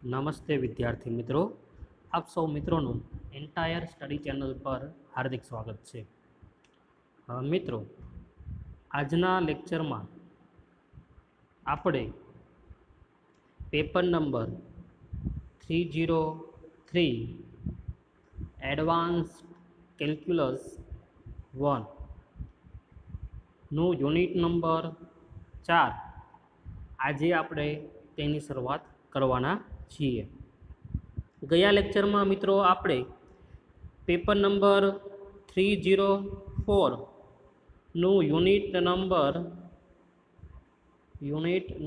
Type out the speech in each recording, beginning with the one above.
નમસ્તે વિદ્યાર્થી મિત્રો, આપ સૌ મિત્રોનું એન્ટાયર સ્ટડી ચેનલ પર હાર્દિક સ્વાગત છે. મિત્રો, આજના લેક્ચરમાં આપણે પેપર નંબર 303 એડવાન્સ કેલ્ક્યુલસ 1 નું યુનિટ નંબર 4 આજે આપણે તેની શરૂઆત કરવાના છીએ. ગયા લેક્ચરમાં મિત્રો આપણે પેપર નંબર 304 નું યુનિટ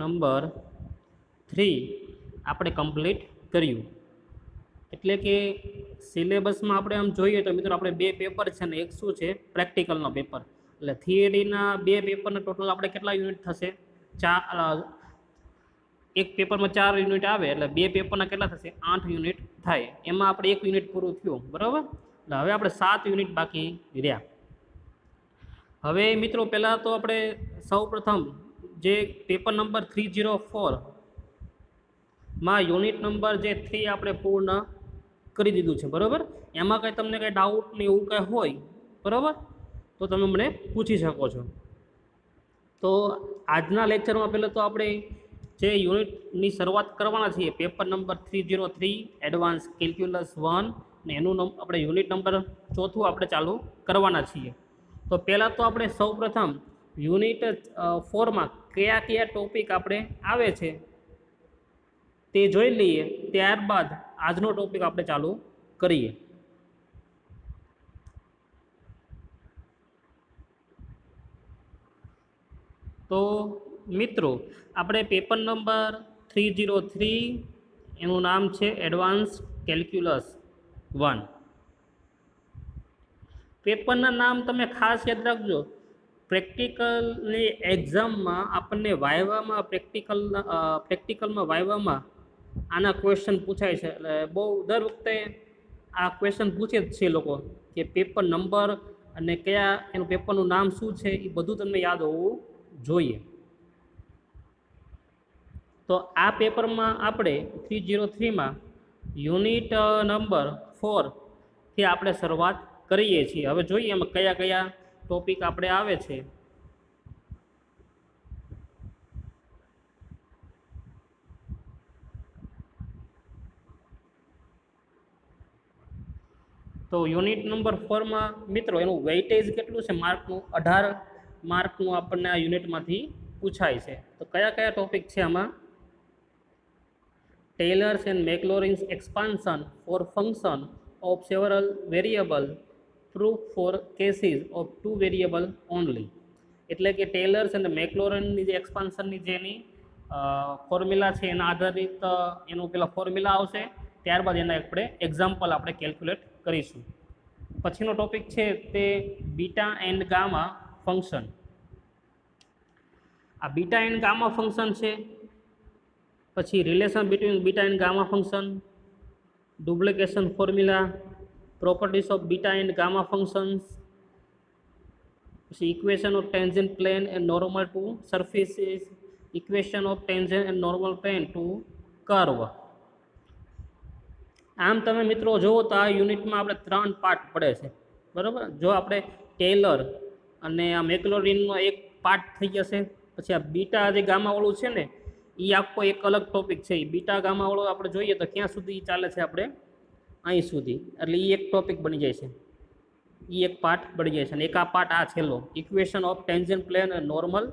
નંબર 3 આપણે કમ્પ્લીટ કર્યું. એટલે કે સિલેબસમાં આપણે આમ જોઈએ તો મિત્રો આપણે બે પેપર છે ને એક શું છે પ્રેક્ટિકલનો પેપર. એટલે થિયરીના બે પેપરના ટોટલ આપણે કેટલા યુનિટ થશે? એક પેપરમાં 4 યુનિટ આવે એટલે બે પેપરના કેટલા થશે? 8 યુનિટ થાય. એમાં આપણે એક યુનિટ પૂરું થયું, બરાબર. એટલે હવે આપણે 7 યુનિટ બાકી રહ્યા. હવે મિત્રો પહેલાં તો આપણે સૌપ્રથમ જે પેપર નંબર 304 માં યુનિટ નંબર જે 3 આપણે પૂર્ણ કરી દીધું છે, બરાબર. એમાં કંઈ તમને કંઈ ડાઉટ ને એવું કંઈ હોય, બરાબર, તો તમે મને પૂછી શકો છો. તો આજના લેક્ચરમાં પહેલાં તો આપણે જે યુનિટની શરૂઆત કરવાના છીએ પેપર નંબર 303 એડવાન્સ કેલ્ક્યુલસ 1 ને એનું આપણે યુનિટ નંબર 4 આપણે ચાલુ કરવાના છીએ. તો પહેલાં તો આપણે સૌપ્રથમ યુનિટ 4માં કયા કયા ટોપિક આપણે આવે છે તે જોઈ લઈએ, ત્યારબાદ આજનો ટોપિક આપણે ચાલુ કરીએ. તો મિત્રો આપણે પેપર નંબર 303 એનું નામ છે એડવાન્સ કેલ્ક્યુલસ 1. પેપરના નામ તમે ખાસ યાદ રાખજો. પ્રેક્ટિકલની એક્ઝામમાં આપણને વાયવામાં પ્રેક્ટિકલમાં વાયવામાં આના ક્વેશ્ચન પૂછાય છે. એટલે બહુ દર વખતે આ ક્વેશ્ચન પૂછે જ છે લોકો કે પેપર નંબર અને કયા એનું પેપરનું નામ શું છે એ બધું તમને યાદ હોવું જોઈએ. તો આ પેપરમાં આપણે 303માં યુનિટ નંબર 4 થી આપણે શરૂઆત કરીએ છીએ. હવે જોઈએ એમાં કયા કયા ટોપિક આપણે આવે છે. તો યુનિટ નંબર 4માં મિત્રો એનું વેઇટેજ કેટલું છે? માર્કનું 18 માર્કનું આપણને આ યુનિટમાંથી પૂછાય છે. તો કયા કયા ટોપિક છે આમાં? Taylor's and Maclaurin's expansion for function of several variable, proof for cases of 2 variable only. એટલે કે ટેલર્સ અને મેક્લોરિનની જે એક્સપાન્શનની જેની ફોર્મ્યુલા છે એના આધારિત એનું પેલા ફોર્મ્યુલા આવશે, ત્યારબાદ એના આપણે એક્ઝામ્પલ આપણે કેલ્ક્યુલેટ કરીશું. પછીનો ટોપિક છે તે બીટા એન્ડ ગામા ફંક્શન. આ બીટા એન્ડ ગામા ફંક્શન છે. પછી relation between beta and gamma function, duplication formula, properties of beta and gamma functions, પછી equation of tangent plane and normal to surfaces, equation of tangent and normal plane to curve. આમ તમે મિત્રો જુઓ તો આ યુનિટમાં આપણે 3 પાર્ટ પડે છે, બરાબર. જો આપણે ટેલર અને આ મેક્લોરિનનો એક પાર્ટ થઈ જશે. પછી આ બીટા જે ગામાવાળું છે ને એ આખો એક અલગ ટોપિક છે. એ બીટા ગામાવાળો આપણે જોઈએ તો ક્યાં સુધી ચાલે છે? આપણે અહીં સુધી. એટલે એ એક ટોપિક બની જાય છે, એ એક પાર્ટ બની જાય છે. અને એક આ પાર્ટ આ છેલ્લો ઇક્વેશન ઓફ ટેન્જન્ટ પ્લેન અને નોર્મલ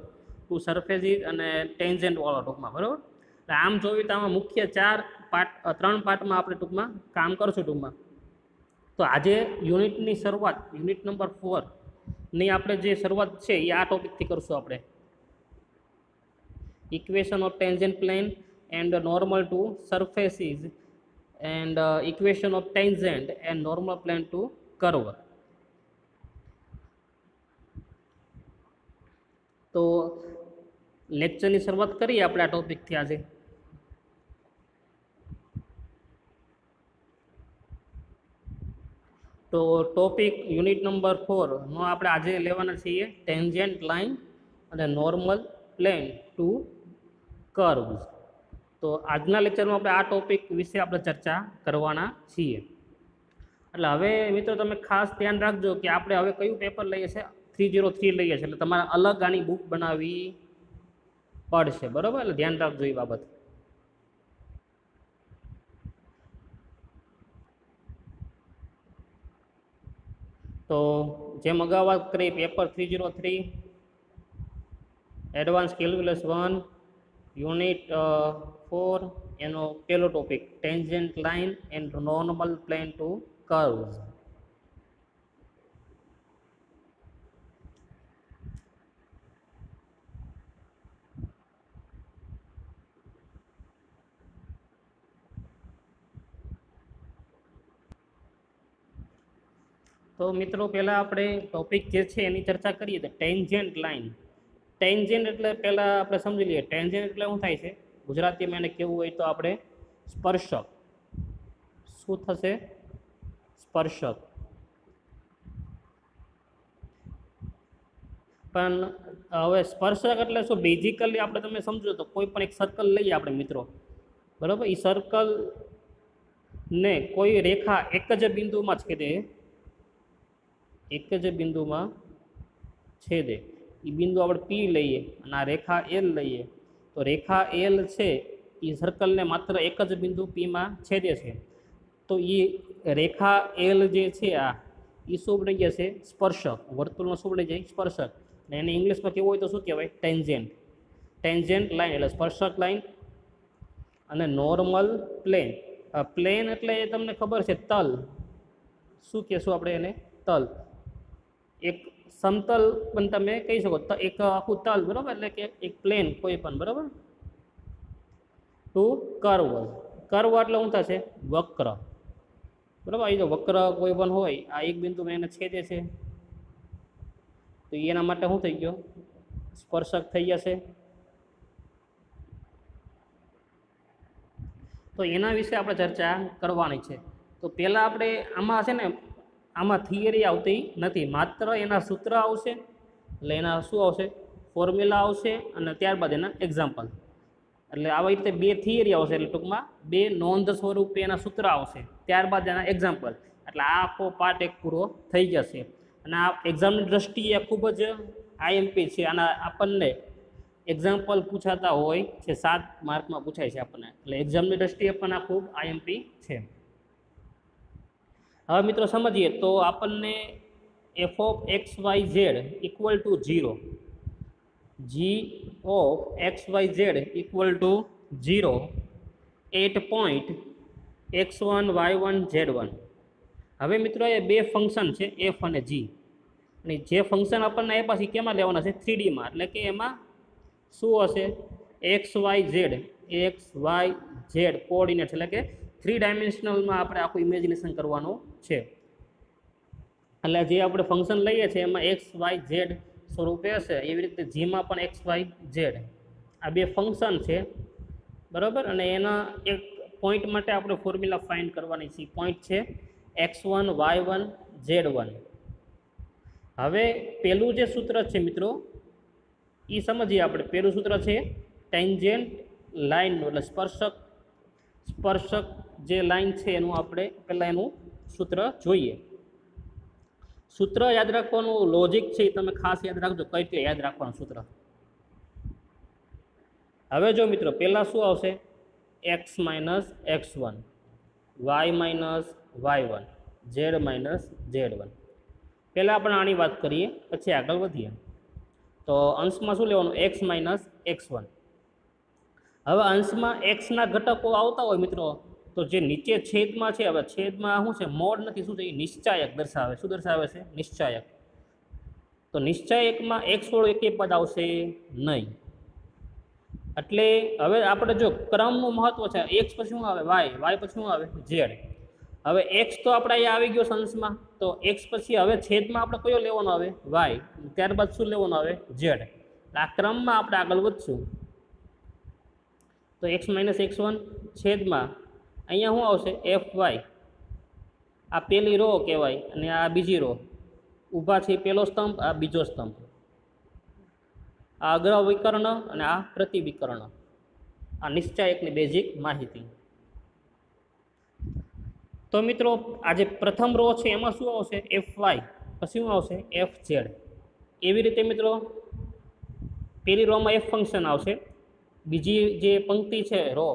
ટુ સરફેસીસ અને ટેન્જન્ટવાળો ટૂંકમાં, બરાબર. એટલે આમ જોઈએ તો આમાં મુખ્ય 3 પાર્ટમાં આપણે ટૂંકમાં કામ કરશું ટૂંકમાં. તો આજે યુનિટની શરૂઆત યુનિટ નંબર 4ની આપણે જે શરૂઆત છે એ આ ટોપિકથી કરશું આપણે. Equation of tangent plane and normal to surfaces and equation of tangent and normal plane to curve. તો લેક્ચરની શરૂઆત કરીએ આપણે આ ટોપિકથી આજે. તો ટોપિક યુનિટ નંબર 4 નો આપણે આજે લેવાના છીએ ટેન્જન્ટ લાઇન અને નોર્મલ પ્લેન ટુ કર્વ્સ. તો આજના લેક્ચરમાં આપણે આ ટોપિક વિશે આપણે ચર્ચા કરવાના છીએ. એટલે હવે મિત્રો તમે ખાસ ધ્યાન રાખજો કે આપણે હવે કયું પેપર લઈએ છીએ, 303 લઈએ છીએ, એટલે તમારે અલગ આની બુક બનાવવી પડશે, બરાબર? એટલે ધ્યાન રાખજો એ બાબત. તો જેમ અગાઉ વાત કરી, પેપર 303 એડવાન્સ કેલ્ક્યુલસ 1 યુનિટ 4 એનો પહેલો topic tangent line and normal plane to curves. તો મિત્રો પહેલાં આપણે ટોપિક જે છે એની ચર્ચા કરીએ તો ટેન્જન્ટ લાઇન. ટેન્જન્ટ એટલે પહેલાં આપણે સમજી લઈએ, ટેન્જન્ટ એટલે શું થાય છે ગુજરાતીમાં એને કેવું હોય તો આપણે સ્પર્શક. શું થશે? સ્પર્શક. પણ હવે સ્પર્શક એટલે શું? બેઝિકલી આપણે તમે સમજો તો કોઈ પણ એક સર્કલ લઈએ આપણે મિત્રો, બરાબર? એ સર્કલ ને કોઈ રેખા એક જ બિંદુમાં છેદે, એક જ બિંદુમાં છેદે. એ બિંદુ આપણે પી લઈએ અને આ રેખા એલ લઈએ, તો રેખા એલ છે એ સર્કલને માત્ર એક જ બિંદુ પીમાં છેદે છે. તો એ રેખા એલ જે છે આ એ શું બની જશે? સ્પર્શક. વર્તુળમાં શું બની જાય? સ્પર્શક. અને એને ઇંગ્લિશમાં કેવું હોય તો શું કહેવાય? ટેન્જન્ટ. ટેન્જન્ટ લાઇન એટલે સ્પર્શક લાઇન. અને નોર્મલ પ્લેન. પ્લેન એટલે એ તમને ખબર છે તલ. શું કહેશું આપણે એને? તલ. એક સમતલ પણ તમે કહી શકો, એક આખું તલ, બરાબર? એટલે કે એક પ્લેન કોઈ પણ, બરાબર? Two curve. કર્વ એટલે શું થશે? વક્ર, બરાબર? એ જો વક્ર કોઈ પણ હોય, આ એક બિંદુમાં એને છેદે છે, તો એના માટે શું થઈ ગયો? સ્પર્શક થઈ જશે. તો એના વિશે આપણે ચર્ચા કરવાની છે. તો પહેલાં આપણે આમાં છે ને, આમાં થિયરી આવતી નથી, માત્ર એના સૂત્ર આવશે, એટલે એના શું આવશે? ફોર્મ્યુલા આવશે, અને ત્યારબાદ એના એક્ઝામ્પલ. એટલે આવી રીતે બે થિયરી આવશે, એટલે ટૂંકમાં બે નોંધ સ્વરૂપે એના સૂત્ર આવશે, ત્યારબાદ એના એક્ઝામ્પલ. એટલે આ આખો પાર્ટ એક પૂરો થઈ જશે. અને આ એક્ઝામની દ્રષ્ટિએ ખૂબ જ આઈએમપી છે. આના આપણને એક્ઝામ્પલ પૂછાતા હોય છે, 7 માર્કમાં પૂછાય છે આપણને, એટલે એક્ઝામની દ્રષ્ટિએ પણ આ ખૂબ આઈએમપી છે. હવે મિત્રો સમજીએ તો આપણને f of x y z equal to 0, g of x y z equal to 0 at point x1 y1 z1. હવે મિત્રો એ બે ફંક્શન છે એફ અને જી, અને જે ફંક્શન આપણને એ પાછી કેમાં લેવાના છે? 3Dમાં. એટલે કે એમાં શું હશે? X y z, x y z coordinates, એટલે કે 3 ડાયમેન્શનલમાં આપણે આખું ઇમેજિનેશન કરવાનું છે. એટલે જે આપણે ફંક્શન લઈએ છીએ એમાં એક્સ વાય ઝેડ સ્વરૂપે હશે, એવી રીતે જીમાં પણ એક્સ વાય ઝેડ આ બે ફંક્શન છે, બરાબર? અને એના એક પોઈન્ટ માટે આપણે ફોર્મ્યુલા ફાઇન્ડ કરવાની છે. પોઈન્ટ છે x1 y1 z1. હવે પહેલું જે સૂત્ર છે મિત્રો એ સમજીએ આપણે. પહેલું સૂત્ર છે ટેન્જન્ટ લાઇનનું, એટલે સ્પર્શક જે લાઇન છે એનું આપણે પહેલાં એનું સૂત્ર જોઈએ. સૂત્ર યાદ રાખવાનું લોજિક છે એ તમે ખાસ યાદ રાખજો, કઈ રીતે યાદ રાખવાનું સૂત્ર. હવે જો મિત્રો પહેલાં શું આવશે? x minus x1, y minus y1, z minus z1. પહેલાં આપણે આની વાત કરીએ, પછી આગળ વધીએ. તો અંશમાં શું લેવાનું? x minus x1. હવે અંશમાં એક્સના ઘટકો આવતા હોય મિત્રો, તો જે નીચે છેદમાં છે, હવે છેદમાં શું છે? મોડ નથી, શું છે? એ નિશ્ચાયક દર્શાવે. શું દર્શાવે છે? નિશ્ચાયક. તો નિશ્ચાયકમાં એક્સ વાળું એકેય પદ આવશે નહીં. એટલે હવે આપણે જો ક્રમનું મહત્વ છે, એક્સ પછી શું આવે? વાય, વાય પછી શું આવે? ઝેડ. હવે એક્સ તો આપણે અહીંયા આવી ગયો અંશમાં, તો એક્સ પછી હવે છેદમાં આપણે કયો લેવાનો આવે? વાય. ત્યારબાદ શું લેવાનું આવે? ઝેડ. આ ક્રમમાં આપણે આગળ વધશું. તો એક્સ માઇનસ x1 છેદમાં અહીંયા શું આવશે? F y. આ પહેલી રો કહેવાય, અને આ બીજી રો. ઊભા છે પહેલો સ્તંભ, આ બીજો સ્તંભ. આ અગ્ર વિકર્ણ અને આ પ્રતિવિકર્ણ. આ નિશ્ચાયકની બેઝિક માહિતી. તો મિત્રો આજે પ્રથમ રો છે એમાં શું આવશે? એફ વાય, પછી શું આવશે? F Z. એવી રીતે મિત્રો પહેલી રોમાં એફ ફંક્શન આવશે, બીજી જે પંક્તિ છે રો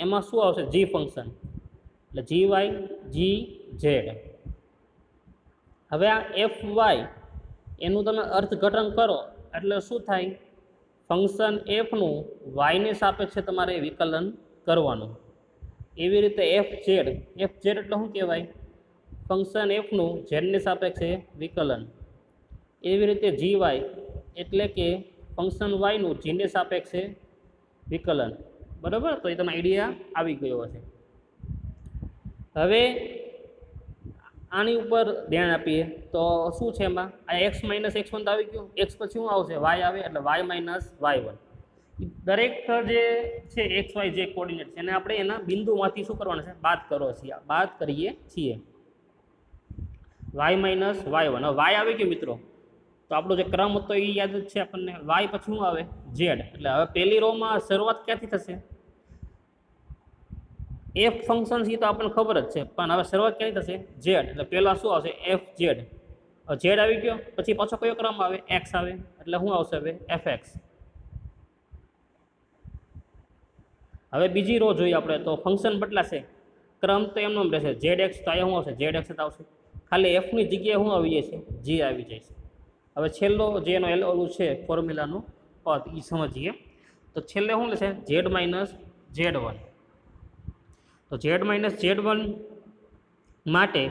એમાં શું આવશે? જી ફંક્શન, એટલે જી વાય જી ઝેડ. હવે આ એફ વાય એનું તમે અર્થઘટન કરો એટલે શું થાય? ફંક્શન એફનું વાયને સાપેક્ષે તમારે વિકલન કરવાનું. એવી રીતે એફ ઝેડ એટલે શું કહેવાય? ફંક્શન એફનું ઝેડને સાપેક્ષે વિકલન. એવી રીતે જી વાય એટલે કે ફંક્શન વાયનું જીને સાપેક્ષે વિકલન. બરાબર? તો એ તમને આઈડિયા આવી ગયો હશે. હવે આની ઉપર ધ્યાન આપીએ તો શું છે એમાં? આ એક્સ માઇનસ x1 તો આવી ગયું, એક્સ પછી શું આવશે? વાય આવે, એટલે વાય માઇનસ y1. દરેક જે છે એક્સ વાય જે કોર્ડિનેટ છે એને આપણે એના બિંદુમાંથી શું કરવાના છે? બાદ કરીએ છીએ. Y minus y1. હવે વાય આવી ગયું મિત્રો, તો આપણો જે ક્રમ હતો એ યાદ જ છે આપણને. વાય પછી શું આવે? ઝેડ. એટલે હવે પહેલી રોમાં શરૂઆત ક્યાંથી થશે? એફ ફંક્શન છે તો આપણને ખબર જ છે, પણ હવે શરૂઆત ક્યાંથી થશે? ઝેડ. એટલે પહેલાં શું આવશે? F Z. ઝેડ આવી ગયો, પછી પાછો કયો ક્રમ આવે? એક્સ આવે, એટલે શું આવશે? હવે એફ એક્સ. હવે બીજી રો જોઈએ આપણે તો ફંક્શન બદલાશે, ક્રમ તો એમનો રહેશે. ઝેડ એક્સ, તો અહીંયા શું આવશે? ઝેડ એક્સ જ આવશે. ખાલી એફની જગ્યાએ શું આવી જાય છે? જી આવી જાય છે. હવે છેલ્લો જે એનો ઓલું છે ફોર્મ્યુલાનું પદ એ સમજીએ. તો છેલ્લે શું લેશે? Z minus Z one. તો ઝેડ માઇનસ ઝેડ1 માટે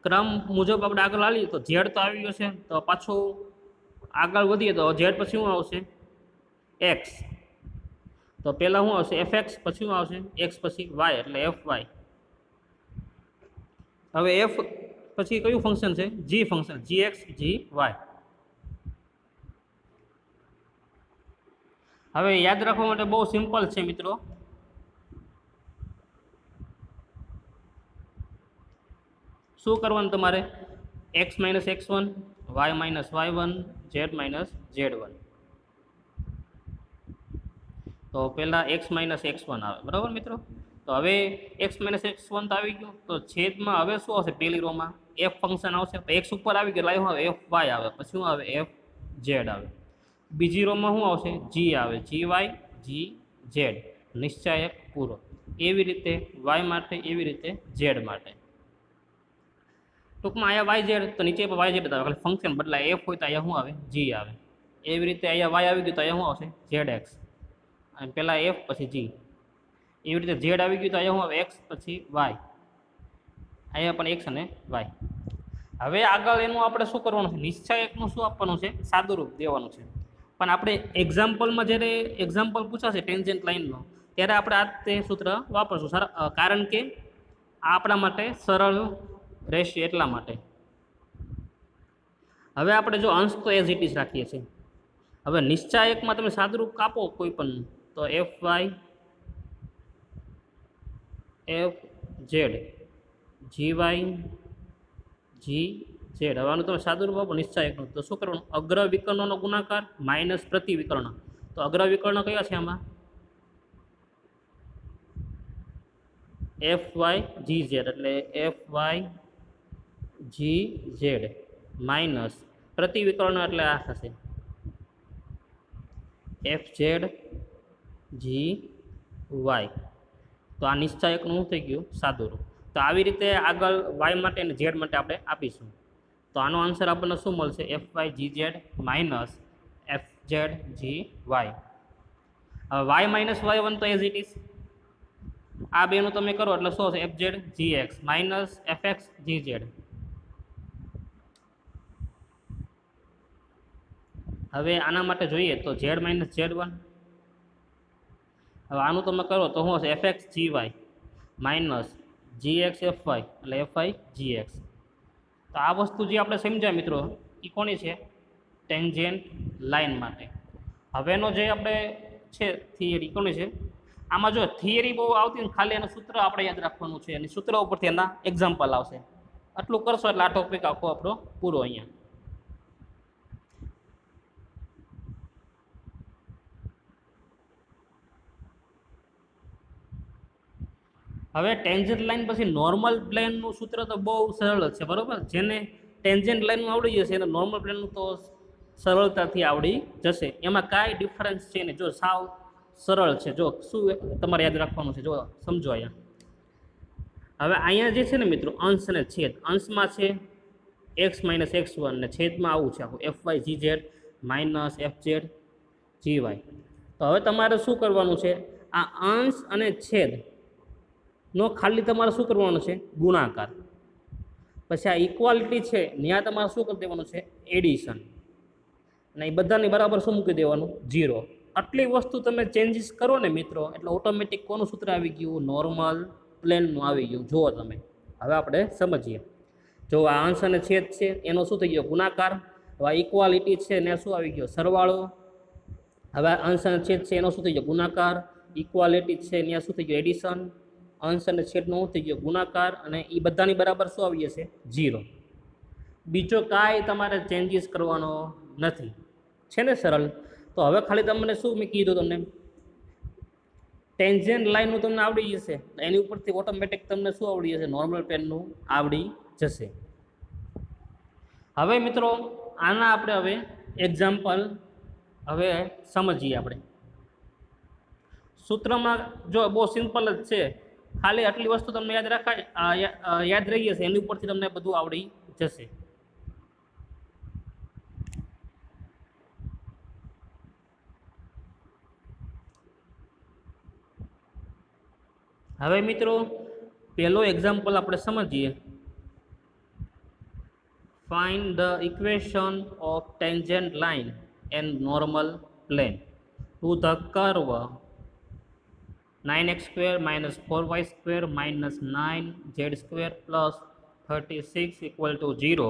ક્રમ મુજબ આપણે આગળ હાલીએ તો ઝેડ તો આવી ગયો છે, તો પાછું આગળ વધીએ તો ઝેડ પછી શું આવશે? એક્સ. તો પહેલાં શું આવશે? એફ એક્સ, પછી શું આવશે? એક્સ પછી વાય, એટલે એફ વાય. હવે એફ પછી કયું ફંક્શન છે? જી function, g x G Y. હવે યાદ રાખવા માટે બહુ સિમ્પલ છે મિત્રો. શું કરવાનું તમારે? X minus x1, Y minus y1, Z minus Z one. તો પહેલાં એક્સ માઇનસ x1 આવે, બરાબર મિત્રો? તો હવે એક્સ માઇનસ x1 તો આવી ગયું, તો છેદમાં હવે શું આવશે? પહેલી રોમાં એફ ફંક્શન આવશે, તો એક્સ ઉપર આવી ગયો, લાઈવ આવે એફ વાય આવે, પછી શું આવે? એફ ઝેડ આવે. બીજી રોમાં શું આવશે? જી આવે, જી વાય જી ઝેડ, નિશ્ચાયક પૂરો. એવી રીતે વાય માટે, એવી રીતે ઝેડ માટે. ટૂંકમાં અહીંયા વાય ઝેડ, તો નીચે પણ વાય ઝેડ આવે, ખાલી ફંક્શન બદલાય. એફ હોય તો અહીંયા શું આવે? જી આવે. એવી રીતે અહીંયા વાય આવી ગયું તો અહીંયા શું આવશે? ઝેડ એક્સ, અને પહેલાં એફ પછી જી. એવી રીતે ઝેડ આવી ગયું તો અહીંયા શું આવે? એક્સ પછી વાય, અહીંયા પણ એક્સ અને વાય. હવે આગળ એનું આપણે શું કરવાનું છે? નિશ્ચાયકનું શું આપવાનું છે? સાદુરૂપ દેવાનું છે. પણ આપણે એક્ઝામ્પલમાં જ્યારે એક્ઝામ્પલ પૂછાશે ટેન્જન્ટ લાઇનનો, ત્યારે આપણે આ તે સૂત્ર વાપરશું, કારણ કે આ આપણા માટે સરળ રહેશે એટલા માટે. હવે આપણે જો અંશ તો એઝ ઇટ ઇઝ રાખીએ છીએ. હવે નિશ્ચાયકમાં તમે સાદુરૂપ કાપો કોઈ પણ, તો F Y F Z G Y જી ઝેડ. હવે આનું તમે સાદુરૂપ આપો નિશ્ચાયકનું, તો શું કરવાનું? અગ્ર વિકર્ણનો ગુણાકાર માઇનસ પ્રતિ વિકર્ણ. તો અગ્ર વિકર્ણ કયા છે આમાં? એફ વાય જી ઝેડ, એટલે એફ વાય જી ઝેડ માઇનસ પ્રતિ વિકર્ણ, એટલે આ થશે એફ ઝેડ જી વાય. તો આ નિશ્ચાયકનું થઈ ગયું સાદુરૂપ. તો આવી રીતે આગળ વાય માટે અને ઝેડ માટે આપણે આપીશું. તો આનો આન્સર આપણને શું મળશે? એફ વાય જી Z minus F Z G Y. હવે વાય માઇનસ y1 તો એઝ ઇટ ઇઝ, આ બેનું તમે કરો એટલે શું હશે? F Z G X minus F X G Z. હવે આના માટે જોઈએ તો ઝેડ માઇનસ ઝેડ1. હવે આનું તમે કરો તો શું હશે? F X G Y minus G X F Y, એટલે એફ વાય જી એક્સ. તો આ વસ્તુ જે આપણે સમજ્યા મિત્રો, એ કોની છે? ટેન્જન્ટ લાઇન માટે. હવેનો જે આપણે છે થિયરી કોની છે? આમાં જો થિયરી બહુ આવતી ને, ખાલી એનું સૂત્ર આપણે યાદ રાખવાનું છે, અને સૂત્ર ઉપરથી એના એક્ઝામ્પલ આવશે. આટલું કરશો એટલે આ ટોપિક આખો આપણો પૂરો અહીંયા. હવે ટેન્જન્ટ લાઇન પછી નોર્મલ પ્લેનનું સૂત્ર તો બહુ સરળ જ છે, બરાબર. જેને ટેન્જન્ટ લાઇનનું આવડી જશે એને નોર્મલ પ્લેનનું તો સરળતાથી આવડી જશે. એમાં કાંઈ ડિફરન્સ છે ને, જો સાવ સરળ છે. જો શું તમારે યાદ રાખવાનું છે, જો સમજો અહીંયા. હવે અહીંયા જે છે ને મિત્રો, અંશ અને છેદ. અંશમાં છે એક્સ માઇનસ x1 ને છેદમાં આવું છે આખું fy gz minus fz gy. તો હવે તમારે શું કરવાનું છે, આ અંશ અને છેદ નો ખાલી તમારે શું કરવાનું છે, ગુણાકાર. પછી આ ઇક્વાલિટી છે ત્યાં તમારે શું કરી દેવાનું છે, એડિશન. અને એ બધાની બરાબર શું મૂકી દેવાનું, 0. આટલી વસ્તુ તમે ચેન્જીસ કરો ને મિત્રો, એટલે ઓટોમેટિક કોનું સૂત્ર આવી ગયું, નોર્મલ પ્લેનનું આવી ગયું. જુઓ તમે, હવે આપણે સમજીએ. જો આ અંશ અને છેદ છે એનો શું થઈ ગયો, ગુણાકાર. હવે આ ઇક્વાલિટી છે ને શું આવી ગયો, સરવાળો. હવે અંશ અને છેદ છે એનો શું થઈ ગયો, ગુણાકાર. ઇક્વાલિટી છે ત્યાં શું થઈ ગયું, એડિશન. અંશ અને છેદનો શું થઈ ગયો, ગુણાકાર. અને એ બધાની બરાબર શું આવી જશે, 0. બીજો કાંઈ તમારે ચેન્જીસ કરવાનો નથી. છે ને સરળ. તો હવે ખાલી તમને શું મેં કીધું, તમને ટેન્જન્ટ લાઇનનું તમને આવડી જશે, એની ઉપરથી ઓટોમેટિક તમને શું આવડી જશે, નોર્મલ પ્લેનનું આવડી જશે. હવે મિત્રો આના આપણે હવે એક્ઝામ્પલ હવે સમજીએ. આપણે સૂત્રમાં જો બહુ સિમ્પલ જ છે, ખાલી આટલી વસ્તુ તમને યાદ યાદ રહી જશે, એની ઉપરથી તમને બધું આવડી જશે. હવે મિત્રો પહેલો એક્ઝામ્પલ આપણે સમજીએ. Find the equation of tangent line and normal plane to the curve 9x² minus 4y² minus 9z² plus 36 = 0.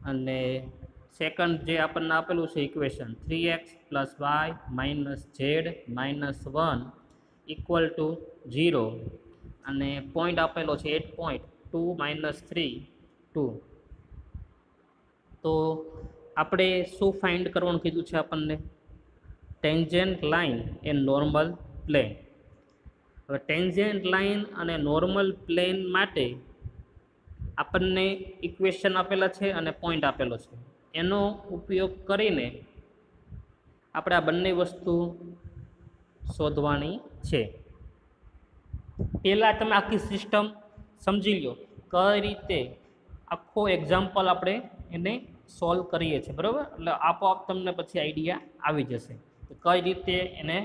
અને સેકન્ડ જે આપણને આપેલું છે equation 3x + y minus z minus 1 = 0. અને પોઈન્ટ આપેલો છે 8.2 - 3 2. તો આપણે શું ફાઇન્ડ કરવાનું કીધું છે આપણને, tangent line and normal plane. હવે ટેન્જન્ટ લાઇન અને નોર્મલ પ્લેન માટે આપણને ઇક્વેશન આપેલા છે અને પોઈન્ટ આપેલો છે. એનો ઉપયોગ કરીને આપણે આ બંને વસ્તુ શોધવાની છે. પહેલાં તમે આખી સિસ્ટમ સમજી લો, કઈ રીતે આખો એક્ઝામ્પલ આપણે એને સોલ્વ કરીએ છીએ, બરાબર. એટલે આપોઆપ તમને પછી આઈડિયા આવી જશે કે કઈ રીતે એને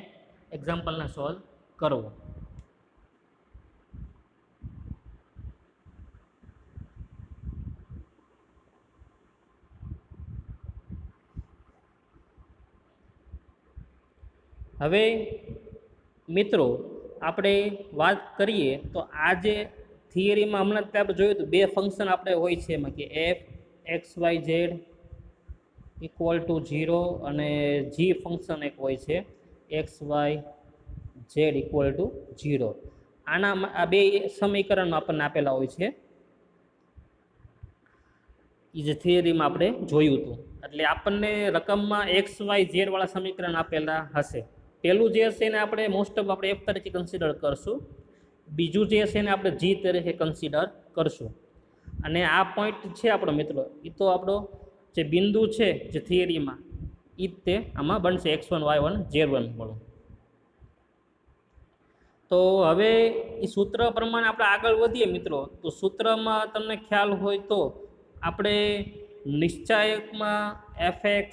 એક્ઝામ્પલને સોલ્વ કરવો. હવે મિત્રો આપણે વાત કરીએ તો આ જે થિયરીમાં હમણાં ત્યાં જોયું હતું, બે ફંક્શન આપણે હોય છે એમાં કે f(x, y, z) = 0 અને g ફંક્શન એક હોય છે x, y, z = 0. આના આ બે સમીકરણ આપણને આપેલા હોય છે, એ જે થિયરીમાં આપણે જોયું હતું. એટલે આપણને રકમમાં x, y, z વાળા સમીકરણ આપેલા હશે. પહેલું જે હશે એને આપણે મોસ્ટ ઓફ આપણે f તરીકે કન્સિડર કરશું, બીજું જે હશે એને આપણે g તરીકે કન્સિડર કરશું. અને આ પોઈન્ટ છે આપણો મિત્રો, એ તો આપણો જે બિંદુ છે જે થિયરીમાં એ જ તે આમાં બનશે x1, y1, z1 વાળું. તો હવે એ સૂત્ર પ્રમાણે આપણે આગળ વધીએ મિત્રો. તો સૂત્રમાં તમને ખ્યાલ હોય તો આપણે નિશ્ચાયકમાં fx,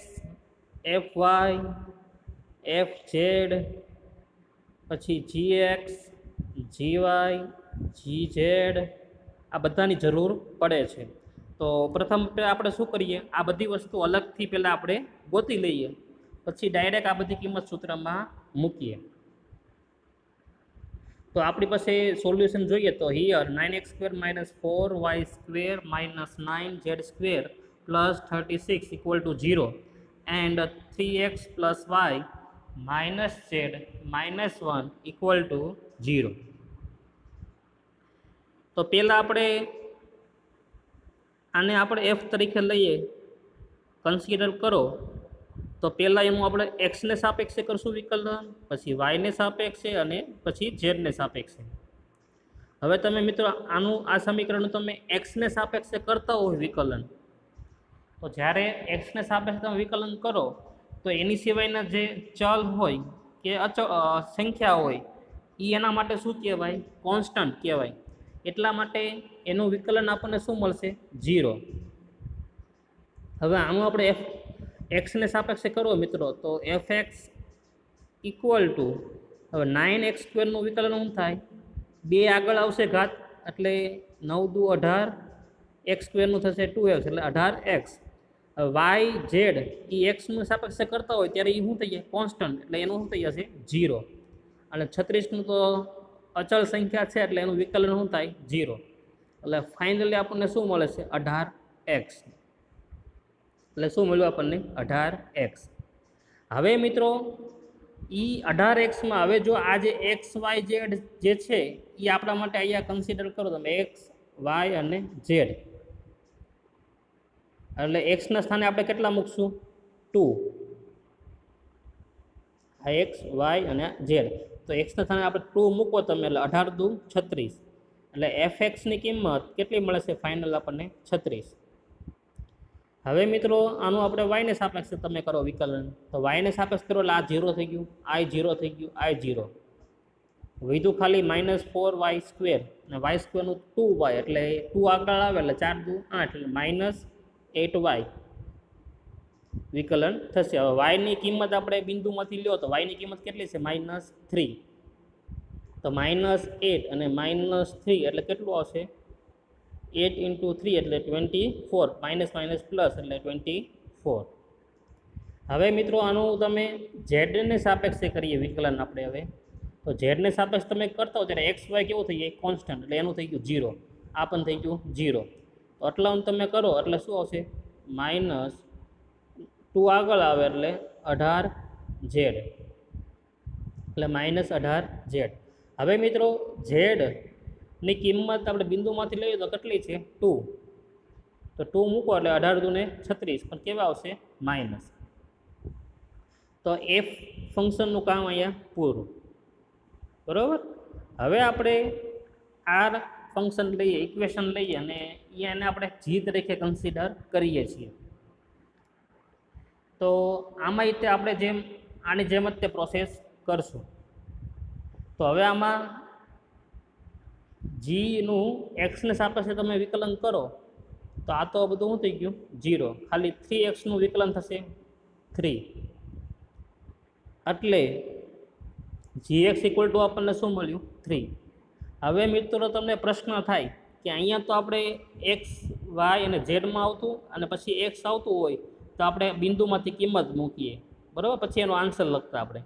fy, fz, પછી gx, gy, gz આ બધાની જરૂર પડે છે. તો પ્રથમ આપણે શું કરીએ, આ બધી વસ્તુ અલગથી પહેલાં આપણે ગોતી લઈએ, પછી ડાયરેક્ટ આ બધી કિંમત સૂત્રમાં મૂકીએ. તો આપણી પાસે સોલ્યુશન જોઈએ તો here 9x² - 4y² - 9z² plus 36 = 0 and 3x + y minus z minus 1 = 0. તો પહેલાં આપણે આને આપણે f તરીકે લઈએ, કન્સિડર કરો. તો પહેલાં એનું આપણે એક્સને સાપેક્ષે કરશું વિકલન, પછી વાયને સાપેક્ષે અને પછી ઝેડને સાપેક્ષે. હવે તમે મિત્રો આનું આ સમીકરણનું તમે એક્સને સાપેક્ષે કરતા હોય વિકલન, તો જ્યારે એક્સને સાપેક્ષે તમે વિકલન કરો તો એની સિવાયના જે ચલ હોય કે સંખ્યા હોય એ એના માટે શું કહેવાય? કોન્સ્ટન્ટ કહેવાય. એટલા માટે એનું વિકલન આપણને શું મળશે? 0. હવે આનું આપણે એક્સને સાપેક્ષે કરો મિત્રો તો એફ એક્સ ઇક્વલ ટુ, હવે 9x² નું વિકલન શું થાય? 2 આગળ આવશે ઘાત એટલે 9 દુ 18, x² નું થશે 2x એટલે 18x. વાય ઝેડ એ એક્સનું સાપેક્ષે કરતા હોય ત્યારે એ શું થઈ જાય? કોન્સ્ટન્ટ, એટલે એનું શું થઈ જશે? 0. અને 36નું તો અચળ સંખ્યા છે એટલે એનું વિકલન શું થાય? 0. એટલે ફાઇનલી આપણને શું મળે છે? 18x. એટલે શું મળ્યું આપણને? 18x. હવે મિત્રો એ 18xમાં હવે જો આ જે એક્સ વાય ઝેડ જે છે એ આપણા માટે અહીંયા કન્સિડર કરો તમે, એક્સ વાય અને ઝેડ. એટલે એક્સના સ્થાને આપણે કેટલા મૂકશું? 2. આ એક્સ વાય અને ઝેડ, તો એક્સના સ્થાને આપણે 2 મૂકો તમે એટલે 18 દુ 36. એટલે એફ એક્સની કિંમત કેટલી મળે છે? ફાઇનલ આપણને 36. હવે મિત્રો આનું આપણે વાયને સાપેક્ષે તમે કરો વિકલન, તો વાયને સાપેક્ષ કરો એટલે આ 0 થઈ ગયું, આઈ 0 થઈ ગયું, આઈ 0 વધ્યું ખાલી -4y² અને y² નું 2y એટલે 2 આગળ આવે એટલે 4 દુ 8 એટલે -8y વિકલન થશે. હવે વાયની કિંમત આપણે બિંદુમાંથી લ્યો તો વાયની કિંમત કેટલી છે? -3. તો -8 અને -3 એટલે કેટલું આવશે? 8 × 3 એટલે 24, માઇનસ પ્લસ એટલે 24. હવે મિત્રો આનું તમે ઝેડને સાપેક્ષે કરીએ વિકલન આપણે. હવે તો ઝેડને સાપેક્ષ તમે કરતા હો ત્યારે એક્સ વાય કેવું થઈ જાય? કોન્સ્ટન્ટ, એટલે એનું થઈ ગયું 0. આ પણ થઈ ગયું 0. તો આટલા તમે કરો એટલે શું આવશે? -2 આગળ આવે એટલે 18z એટલે -18z. હવે મિત્રો ઝેડની કિંમત આપણે બિંદુમાંથી લઈએ તો કેટલી છે? 2. તો 2 મૂકો એટલે 18 દુ 36, પણ કેવા આવશે? માઇનસ. તો એફ ફંક્શનનું કામ અહીંયા પૂરું. બરાબર. હવે આપણે આ ફંક્શન લઈએ, ઇક્વેશન લઈએ અને એને આપણે જી તરીકે કન્સિડર કરીએ છીએ. તો આમાં રીતે આપણે આની જેમ જ તે પ્રોસેસ કરશું. તો હવે આમાં જીનું એક્સને સાપેક્ષે તમે વિકલન કરો તો આ તો બધું શું થઈ ગયું? 0. ખાલી 3xનું વિકલન થશે 3. એટલે gx ઇક્વલ ટુ આપણને શું મળ્યું? 3. હવે મિત્રો તમને પ્રશ્ન થાય કે અહીંયા તો આપણે એક્સ વાય અને ઝેડમાં આવતું અને પછી એક્સ આવતું હોય તો આપણે બિંદુમાંથી કિંમત મૂકીએ, બરાબર, પછી એનો આન્સર લખતા આપણે.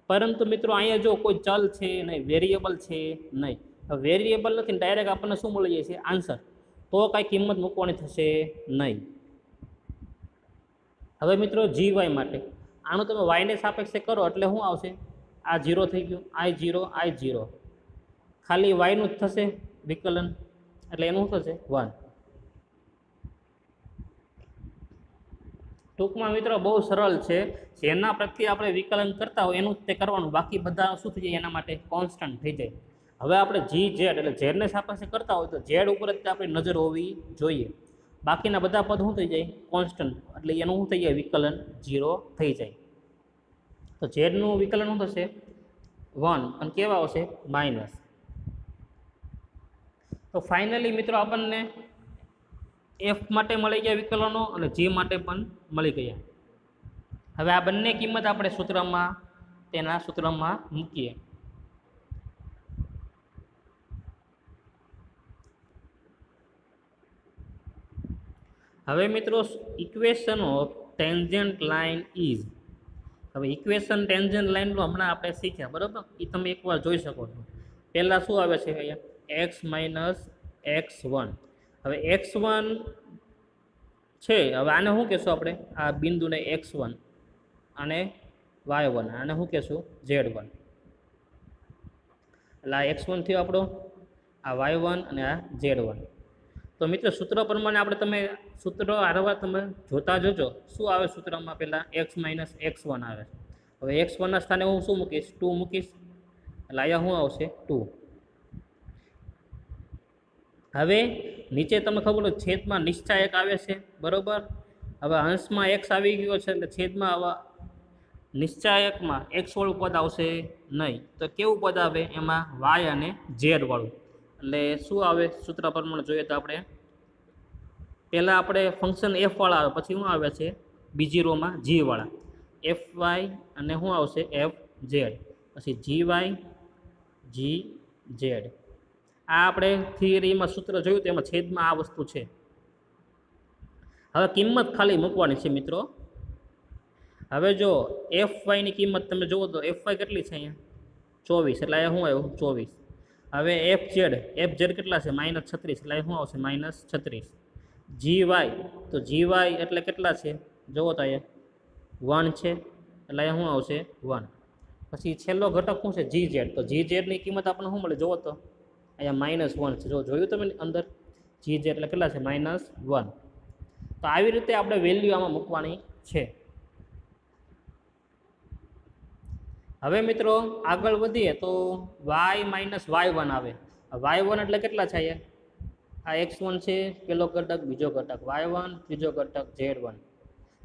પરંતુ મિત્રો અહીંયા જો કોઈ ચલ છે નહીં, વેરિયેબલ છે નહીં. વેરિયેબલ નથી, ડાયરેક્ટ આપણને શું મળી જાય છે? આન્સર. તો કાંઈ કિંમત મૂકવાની થશે નહીં. હવે મિત્રો જી વાય માટે આનું તમે વાયને સાપેક્ષે કરો એટલે શું આવશે? આ 0 થઈ ગયું, આઈ 0, આઈ 0. ખાલી વાયનું જ થશે વિકલન એટલે એનું થશે 1. ટૂંકમાં મિત્રો બહુ સરળ છે. જેના પ્રત્યે આપણે વિકલન કરતા હોય એનું જ તે કરવાનું, બાકી બધા શું થઈ જાય? એના માટે કોન્સ્ટન્ટ થઈ જાય. હવે આપણે જી ઝેડ એટલે ઝેડને સાપેક્ષે કરતા હોય તો ઝેડ ઉપર જ આપણી નજર હોવી જોઈએ. બાકીના બધા પદ શું થઈ જાય? કોન્સ્ટન્ટ, એટલે એનું શું થઈ જાય? વિકલન 0 થઈ જાય. તો ઝેડનું વિકલન શું થશે? 1. અને કેવા આવશે? માઇનસ. તો ફાઇનલી મિત્રો આપણને એફ માટે મળી ગયા વિકલનો અને જી માટે પણ મળી ગયા. હવે આ બંને કિંમત આપણે તેના સૂત્રમાં મૂકીએ. હવે મિત્રો equation of tangent line is. હવે ઇક્વેશન ટેન્જન્ટ લાઇનનું હમણાં આપણે શીખ્યા, બરાબર. એ તમે એકવાર જોઈ શકો છો. પહેલાં શું આવે છે અહીંયા? X minus x1. હવે x1 છે, હવે આને શું કહેશું આપણે? આ બિંદુને x1 અને y1, આને શું કહેશું? z1. એટલે આ x1 થયો આપણો, આ y1 અને આ z1. તો મિત્રો સૂત્ર પ્રમાણે આપણે તમે સૂત્ર હારવા તમે જોતા જોજો શું આવે સૂત્રમાં. પહેલાં x માઇનસ x1 આવે. હવે x1ના સ્થાને હું શું મૂકીશ? 2 મૂકીશ. એટલે અહીંયા શું આવશે? 2. હવે નીચે તમને ખબર હોય છેદમાં નિશ્ચાયક આવે છે, બરાબર. હવે અંશમાં એક્સ આવી ગયો છે એટલે છેદમાં આવા નિશ્ચાયકમાં એક્સ વાળું પદ આવશે નહીં. તો કેવું પદ આવે એમાં? વાય અને ઝેડ વાળું. એટલે શું આવે સૂત્ર પ્રમાણે જોઈએ તો આપણે પહેલાં આપણે ફંક્શન એફ વાળા આવે, પછી શું આવે છે બીજી રોમાં જી વાળા, એફ વાય અને શું આવશે એફ ઝેડ, પછી જી વાય જી ઝેડ. આ આપણે થિયરીમાં સૂત્ર જોયું તો એમાં છેદમાં આ વસ્તુ છે. હવે કિંમત ખાલી મૂકવાની છે મિત્રો. હવે જો એફ વાયની કિંમત તમે જુઓ તો એફ વાય કેટલી છે અહીંયા 24, એટલે અહીંયા શું આવ્યું 24. હવે એફ ઝેડ કેટલા છે -36, એટલે શું આવશે -36. જી વાય તો જી વાય એટલે કેટલા છે જુઓ તો અહીંયા 1 છે, એટલે અહીંયા શું આવશે 1. પછી છેલ્લો ઘટક શું છે જી ઝેડ, તો જી ઝેડની કિંમત આપણને શું મળે જુઓ તો અહીંયા -1 છે. જો જોયું તમે અંદર જી ઝેડ એટલે કેટલા છે -1. તો આવી રીતે આપણે વેલ્યુ આમાં મૂકવાની છે. હવે મિત્રો આગળ વધીએ તો y -y1 આવે. y1 એટલે કેટલા છે અહીંયા? આ x1 છે પેલો ઘટક, બીજો ઘટક y1, ત્રીજો ઘટક z1.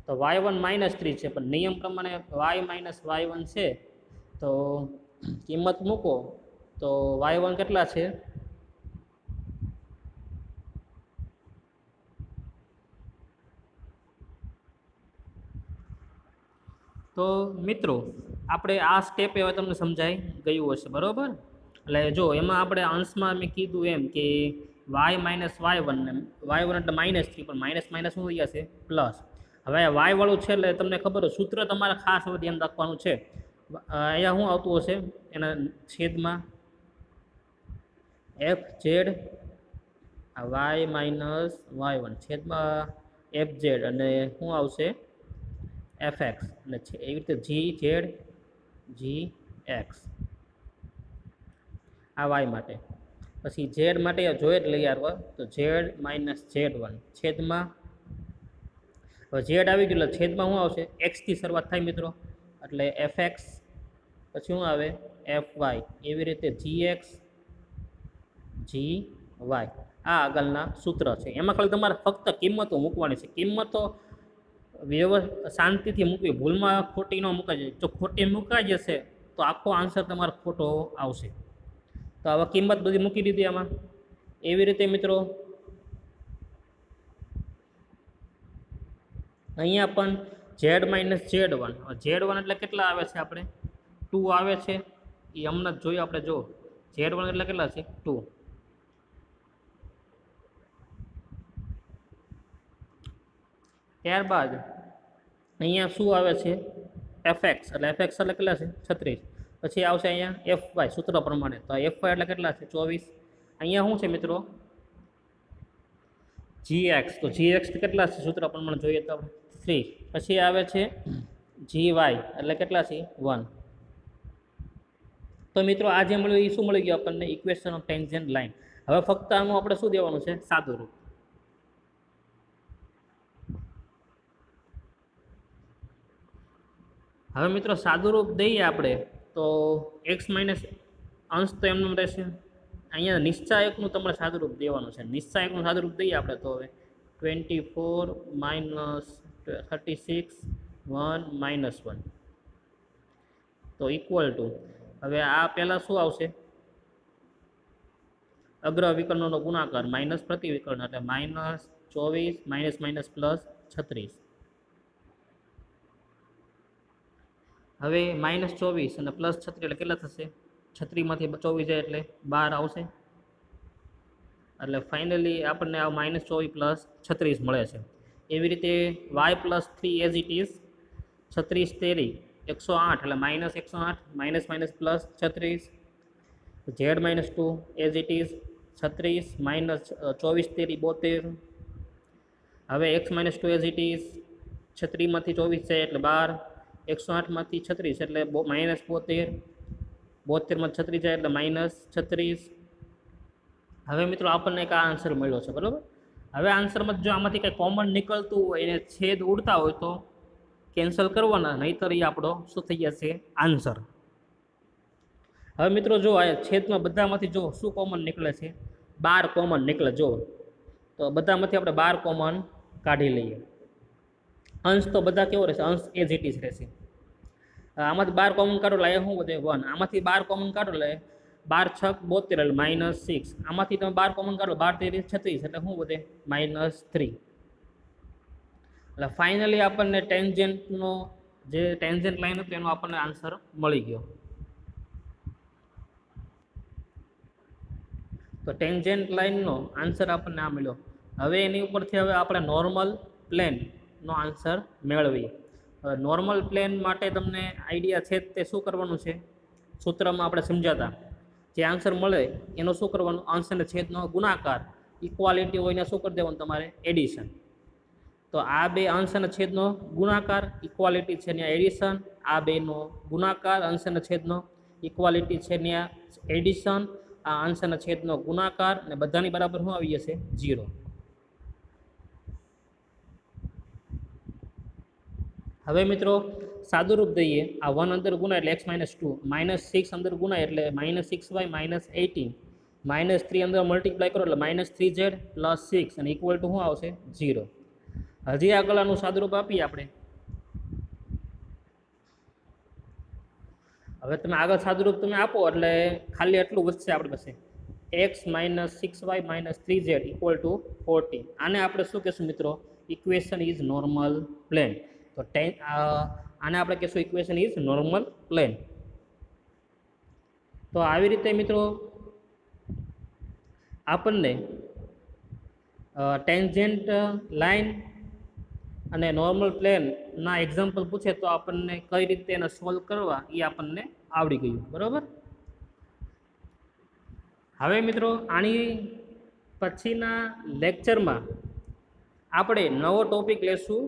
તો y1 -3 છે, પણ નિયમ પ્રમાણે y -y1 છે તો કિંમત મૂકો તો y1 કેટલા છે? તો મિત્રો આપણે આ સ્ટેપ હવે તમને સમજાઈ ગયું હશે, બરાબર. એટલે જો એમાં આપણે અંશમાં મેં કીધું એમ કે y -y1 ને y1 એટલે -3, પણ માઇનસ શું થઈ જશે પ્લસ. હવે y વાળું છે એટલે તમને ખબર હોય સૂત્ર તમારે ખાસ હવે ધ્યાન રાખવાનું છે. અહીંયા શું આવતું હશે એના છેદમાં એફ ઝેડ y -y1 છેદમાં એફ ઝેડ અને શું આવશે એફ એક્સ, અને એવી રીતે જી ઝેડ જી એક્સ આ વાય માટે. પછી ઝેડ માટે જોઈએ જ લઈ આવવા તો ઝેડ -z1 છેદમાં, હવે ઝેડ આવી ગયું એટલે છેદમાં શું આવશે એક્સથી શરૂઆત થાય મિત્રો, એટલે એફ એક્સ, પછી શું આવે એફ વાય, એવી રીતે જી એક્સ જી વાય. આ આગળના સૂત્ર છે. એમાં ખાલી તમારે ફક્ત કિંમતો મૂકવાની છે. કિંમતો શાંતિથી મૂકવી, ભૂલમાં ખોટી ન મુકાઈ જાય. જો ખોટી મુકાઈ જશે તો આખો આન્સર તમારો ખોટો આવશે. તો આવા કિંમત બધી મૂકી દીધી આમાં. એવી રીતે મિત્રો અહીંયા પણ z -z1 એટલે કેટલા આવે છે આપણે 2 આવે છે, એ હમણાં જ જોયું આપણે. જો z1 એટલે કેટલા છે 2. ત્યારબાદ અહીંયા શું આવે છે એફ એક્સ, એટલે એફ એક્સ એટલે કેટલા છે 36. પછી આવશે અહીંયા એફ વાય સૂત્ર પ્રમાણે, તો એફ વાય એટલે કેટલા છે 24. અહીંયા શું છે મિત્રો જી એક્સ, તો જી એક્સ કેટલા છે સૂત્ર પ્રમાણે જોઈએ તો 3. પછી આવે છે જી વાય એટલે કેટલા છે 1. તો મિત્રો આ જે મળ્યું એ શું મળી ગયું આપણને ઇક્વેશન ઓફ ટેન્જન્ટ લાઇન. હવે ફક્ત આનું આપણે શું દેવાનું છે સાદું રૂપ. હવે મિત્રો સાદું રૂપ દઈએ આપણે તો એક્સ માઇનસ અંશ તો એમનું રહેશે. અહીંયા નિશ્ચાયકનું તમારે સાદું રૂપ દેવાનું છે. નિશ્ચાયકનું સાદું રૂપ દઈએ આપણે તો હવે 24 - 36 1 -1 તો ઇક્વલ ટુ, હવે આ પહેલાં શું આવશે અગ્ર વિકર્ણનો ગુણાકાર માઇનસ પ્રતિવિકર્ણ એટલે -24 +++36. હવે -24 અને +36 એટલે કેટલા થશે 36માંથી 24 જાય એટલે 12 આવશે. એટલે ફાઇનલી આપણને આ -24 + 36 મળે છે. એવી રીતે y +3 એઝ ઇટ ઇઝ 36 તેરી 108 એટલે -108 +++36. z -2 એઝ ઇટ ઇઝ 36 - 24 તેરી 72. હવે x -2 એઝ ઇટ ઇઝ 36માંથી 24 જાય એટલે 12, 108માંથી 36 એટલે -72, 72માંથી 36 જાય એટલે -36. હવે મિત્રો આપણને એક આ આન્સર મળ્યો છે, બરાબર. હવે આન્સરમાં જો આમાંથી કંઈ કોમન નીકળતું હોય એને છેદ ઉડતા હોય તો કેન્સલ કરવાના, નહીંતર એ આપણો શું થઈ જશે આન્સર. હવે મિત્રો જો આ છેદમાં બધામાંથી જો શું કોમન નીકળે છે, 12 કોમન નીકળે જો, તો બધામાંથી આપણે 12 કોમન કાઢી લઈએ. અંશ તો બધા કેવો રહેશે, અંશ એજ ઇટ ઇઝ રહેશે. આમાંથી 12 કોમન કાઢો એટલે અહીંયા શું વધે 1, આમાંથી 12 કોમન કાઢો એટલે 12 6 72 એટલે -6, આમાંથી તમે 12 કોમન કાઢો 12 13 36 એટલે શું વધે -3. એટલે ફાઇનલી આપણને ટેન્જેન્ટનો જે ટેન્જેન્ટ લાઈન હતું એનો આપણને આન્સર મળી ગયો. તો ટેન્જેન્ટ લાઈનનો આન્સર આપણને આ મળ્યો. હવે એની ઉપરથી હવે આપણે નોર્મલ પ્લેનનો આન્સર મેળવીએ. હવે નોર્મલ પ્લેન માટે તમને આઈડિયા છે તે શું કરવાનું છે, સૂત્રમાં આપણે સમજાતા જે આન્સર મળે એનો શું કરવાનું, અંશ અને છેદનો ગુણાકાર, ઇક્વાલિટી હોય ને શું કરી દેવાનું તમારે એડિશન. તો આ બે અંશ અને છેદનો ગુણાકાર, ઇક્વાલિટી છે ત્યાં એડિશન, આ બેનો ગુણાકાર અંશ અને છેદનો, ઇક્વાલિટી છે ત્યાં એડિશન, આ અંશ અને છેદનો ગુણાકાર, અને બધાની બરાબર શું આવી જશે 0. હવે મિત્રો સાદુરૂપ દઈએ, આ 1 અંદર ગુણાય એટલે x -2, -6 અંદર ગુણાય એટલે -6y -18, -3 અંદર મલ્ટીપ્લાય કરો એટલે -3z + 6 અને ઇક્વલ ટુ શું આવશે 0. હજી આગળનું સાદુરૂપ આપીએ આપણે. હવે તમે આગળ સાદુરૂપ તમે આપો એટલે ખાલી એટલું વધશે આપણી પાસે, x -6y -3z = 40. આને આપણે શું કહેશું મિત્રો, ઇક્વેશન ઇઝ નોર્મલ પ્લેન. તો આને આપણે કહેશું ઇક્વેશન ઇઝ નોર્મલ પ્લેન. તો આવી રીતે મિત્રો આપણને ટેન્જેન્ટ લાઈન અને નોર્મલ પ્લેનના એક્ઝામ્પલ પૂછે તો આપણને કઈ રીતે એને સોલ્વ કરવા એ આપણને આવડી ગયું, બરાબર. હવે મિત્રો આની પછીના લેક્ચરમાં આપણે નવો ટોપિક લેશું,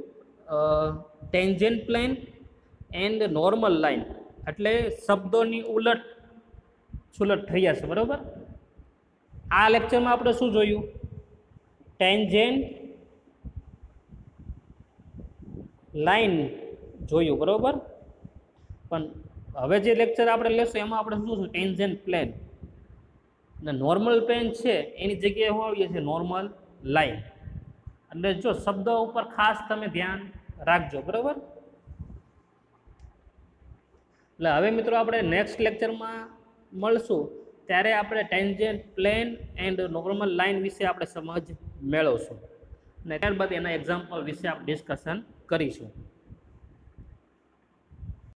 tangent plane and normal line, એટલે શબ્દોની ઉલટ સુલટ થઈ જશે, બરાબર. આ લેક્ચરમાં આપણે શું જોયું, ટેન્જેન્ટ લાઈન જોયું, બરાબર. પણ હવે જે લેક્ચર આપણે લેશું એમાં આપણે શું છે, ટેન્જેન્ટ પ્લેન અને નોર્મલ પ્લેન છે એની જગ્યાએ શું આવીએ છીએ નોર્મલ લાઈન. એટલે જો શબ્દો ઉપર ખાસ તમે ધ્યાન રાખજો, બરાબર. એટલે હવે મિત્રો આપણે નેક્સ્ટ લેક્ચરમાં મળશું ત્યારે આપણે tangent plane and normal line વિશે આપણે સમજ મેળવશું અને ત્યારબાદ એના એક્ઝામ્પલ વિશે આપણે ડિસ્કશન કરીશું.